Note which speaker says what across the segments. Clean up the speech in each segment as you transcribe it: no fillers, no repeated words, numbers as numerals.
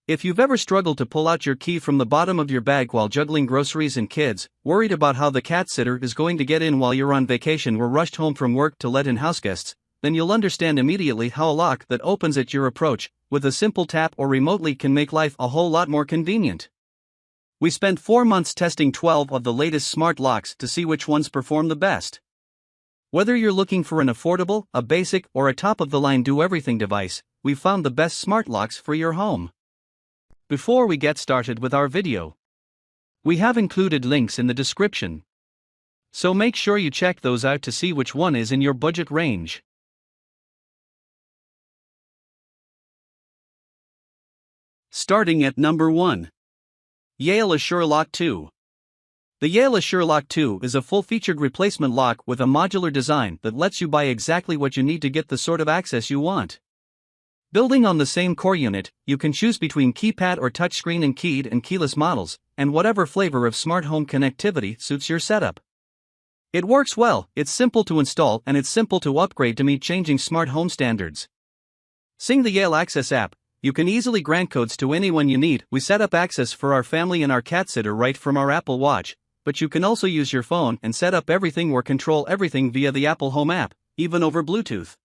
Speaker 1: If you've ever struggled to pull out your key from the bottom of your bag while juggling groceries and kids, worried about how the cat sitter is going to get in while you're on vacation or rushed home from work to let in houseguests, then you'll understand immediately how a lock that opens at your approach, with a simple tap or remotely, can make life a whole lot more convenient. We spent 4 months testing 12 of the latest smart locks to see which ones perform the best. Whether you're looking for an affordable, a basic, or a top-of-the-line do-everything device, we've found the best smart locks for your home. Before we get started with our video, we have included links in the description, so make sure you check those out to see which one is in your budget range. Starting at number 1. Yale Lock 2. The Yale Lock 2 is a full-featured replacement lock with a modular design that lets you buy exactly what you need to get the sort of access you want. Building on the same core unit, you can choose between keypad or touchscreen and keyed and keyless models, and whatever flavor of smart home connectivity suits your setup. It works well, it's simple to install, and it's simple to upgrade to meet changing smart home standards. Sing the Yale Access app. You can easily grant codes to anyone you need. We set up access for our family and our cat sitter right from our Apple Watch, but you can also use your phone and set up everything or control everything via the Apple Home app, even over Bluetooth.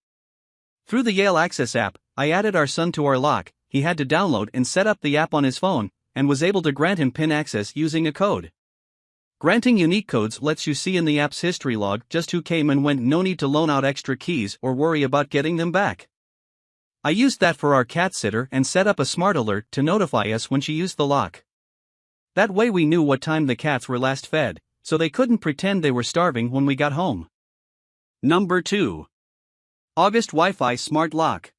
Speaker 1: Through the Yale Access app, I added our son to our lock. He had to download and set up the app on his phone, and was able to grant him PIN access using a code. Granting unique codes lets you see in the app's history log just who came and went, no need to loan out extra keys or worry about getting them back. I used that for our cat sitter and set up a smart alert to notify us when she used the lock. That way we knew what time the cats were last fed, so they couldn't pretend they were starving when we got home. Number 2. August Wi-Fi Smart Lock.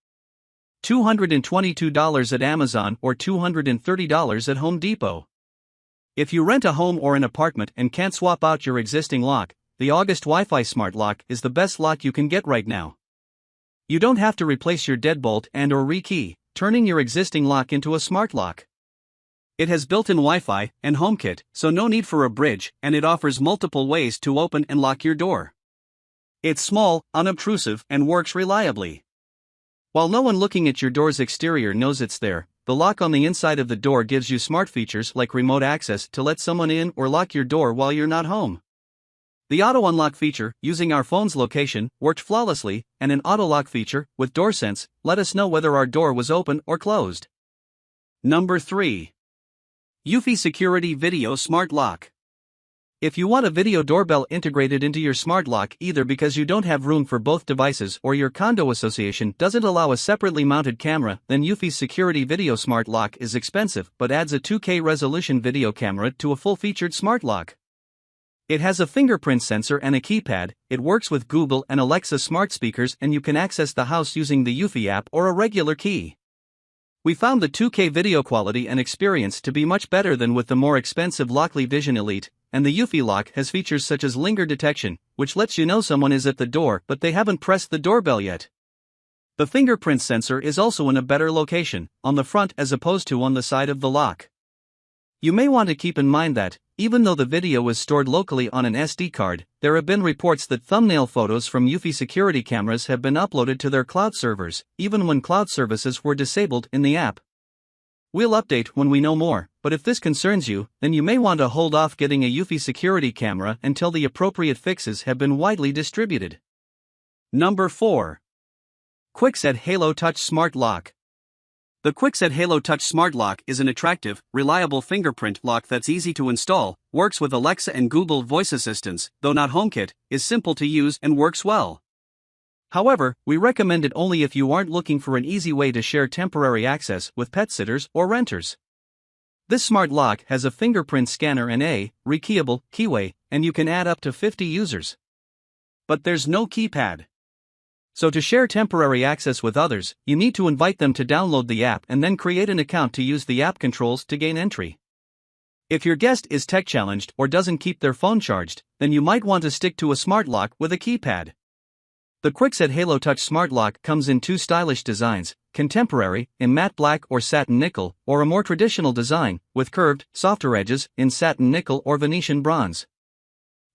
Speaker 1: $222 at Amazon or $230 at Home Depot. If you rent a home or an apartment and can't swap out your existing lock, the August Wi-Fi Smart Lock is the best lock you can get right now. You don't have to replace your deadbolt and/or rekey, turning your existing lock into a smart lock. It has built-in Wi-Fi and HomeKit, so no need for a bridge, and it offers multiple ways to open and lock your door. It's small, unobtrusive, and works reliably. While no one looking at your door's exterior knows it's there, the lock on the inside of the door gives you smart features like remote access to let someone in or lock your door while you're not home. The auto unlock feature, using our phone's location, worked flawlessly, and an auto lock feature, with DoorSense, let us know whether our door was open or closed. Number 3. Eufy Security Video Smart Lock. If you want a video doorbell integrated into your smart lock, either because you don't have room for both devices or your condo association doesn't allow a separately mounted camera, then Eufy's Security Video Smart Lock is expensive but adds a 2K resolution video camera to a full-featured smart lock. It has a fingerprint sensor and a keypad. It works with Google and Alexa smart speakers, and you can access the house using the Eufy app or a regular key. We found the 2K video quality and experience to be much better than with the more expensive Lockly Vision Elite, and the Eufy lock has features such as linger detection, which lets you know someone is at the door but they haven't pressed the doorbell yet. The fingerprint sensor is also in a better location, on the front as opposed to on the side of the lock. You may want to keep in mind that, even though the video is stored locally on an SD card, there have been reports that thumbnail photos from Eufy security cameras have been uploaded to their cloud servers, even when cloud services were disabled in the app. We'll update when we know more, but if this concerns you, then you may want to hold off getting a Eufy security camera until the appropriate fixes have been widely distributed. Number 4. Kwikset Halo Touch Smart Lock. The Kwikset Halo Touch Smart Lock is an attractive, reliable fingerprint lock that's easy to install, works with Alexa and Google voice assistants, though not HomeKit, is simple to use and works well. However, we recommend it only if you aren't looking for an easy way to share temporary access with pet sitters or renters. This smart lock has a fingerprint scanner and a rekeyable keyway, and you can add up to 50 users. But there's no keypad. So to share temporary access with others, you need to invite them to download the app and then create an account to use the app controls to gain entry. If your guest is tech-challenged or doesn't keep their phone charged, then you might want to stick to a smart lock with a keypad. The Kwikset Halo Touch Smart Lock comes in 2 stylish designs, contemporary, in matte black or satin nickel, or a more traditional design, with curved, softer edges, in satin nickel or Venetian bronze.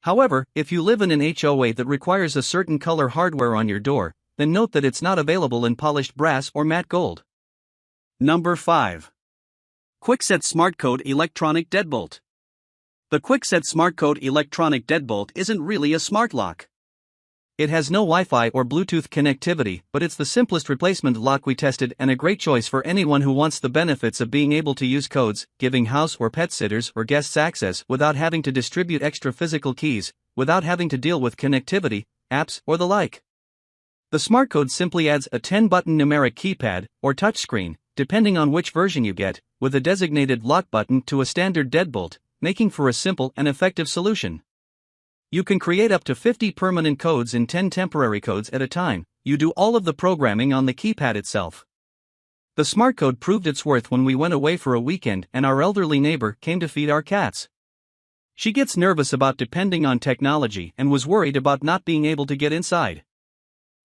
Speaker 1: However, if you live in an HOA that requires a certain color hardware on your door, then note that it's not available in polished brass or matte gold. Number 5. Kwikset SmartCode Electronic Deadbolt. The Kwikset SmartCode Electronic Deadbolt isn't really a smart lock. It has no Wi-Fi or Bluetooth connectivity, but it's the simplest replacement lock we tested and a great choice for anyone who wants the benefits of being able to use codes, giving house or pet sitters or guests access without having to distribute extra physical keys, without having to deal with connectivity, apps, or the like. The SmartCode simply adds a 10-button numeric keypad, or touchscreen, depending on which version you get, with a designated lock button to a standard deadbolt, making for a simple and effective solution. You can create up to 50 permanent codes and 10 temporary codes at a time. You do all of the programming on the keypad itself. The SmartCode proved its worth when we went away for a weekend and our elderly neighbor came to feed our cats. She gets nervous about depending on technology and was worried about not being able to get inside.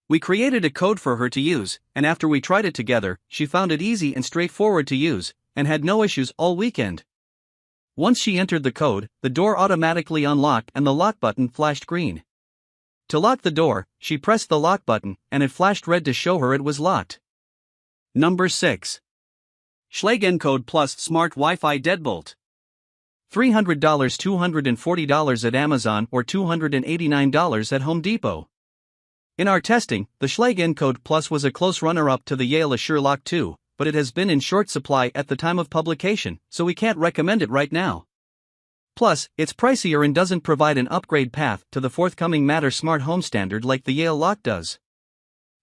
Speaker 1: We created a code for her to use, and after we tried it together, she found it easy and straightforward to use, and had no issues all weekend. Once she entered the code, the door automatically unlocked and the lock button flashed green. To lock the door, she pressed the lock button, and it flashed red to show her it was locked. Number 6. Schlage Encode Plus Smart Wi-Fi Deadbolt. $300 $240 at Amazon or $289 at Home Depot. In our testing, the Schlage Encode Plus was a close runner-up to the Yale Lock 2, but it has been in short supply at the time of publication, so we can't recommend it right now. Plus, it's pricier and doesn't provide an upgrade path to the forthcoming Matter smart home standard like the Yale Lock does.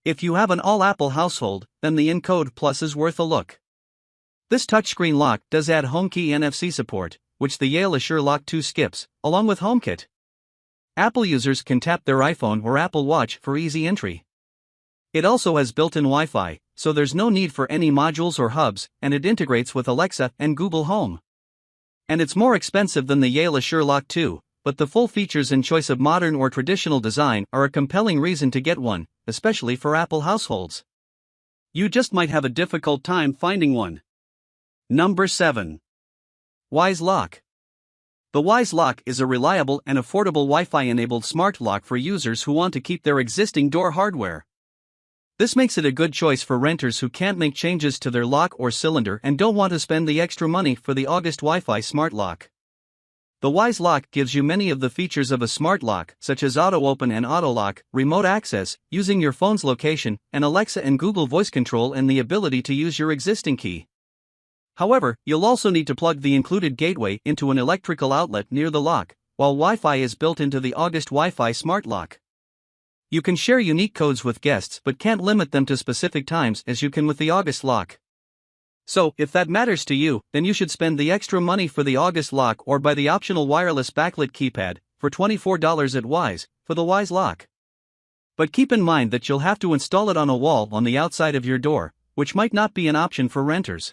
Speaker 1: If you have an all-Apple household, then the Encode Plus is worth a look. This touchscreen lock does add HomeKey NFC support, which the Yale Lock 2 skips, along with HomeKit. Apple users can tap their iPhone or Apple Watch for easy entry. It also has built-in Wi-Fi, so there's no need for any modules or hubs, and it integrates with Alexa and Google Home. And it's more expensive than the Yale Lock 2, but the full features and choice of modern or traditional design are a compelling reason to get one, especially for Apple households. You just might have a difficult time finding one. Number 7. Wyze Lock. The Wyze Lock is a reliable and affordable Wi-Fi-enabled smart lock for users who want to keep their existing door hardware. This makes it a good choice for renters who can't make changes to their lock or cylinder and don't want to spend the extra money for the August Wi-Fi smart lock. The Wyze Lock gives you many of the features of a smart lock, such as auto-open and auto-lock, remote access, using your phone's location, and Alexa and Google voice control, and the ability to use your existing key. However, you'll also need to plug the included gateway into an electrical outlet near the lock, while Wi-Fi is built into the August Wi-Fi smart lock. You can share unique codes with guests but can't limit them to specific times as you can with the August Lock. So, if that matters to you, then you should spend the extra money for the August Lock or buy the optional wireless backlit keypad for $24 at Wyze for the Wyze Lock. But keep in mind that you'll have to install it on a wall on the outside of your door, which might not be an option for renters.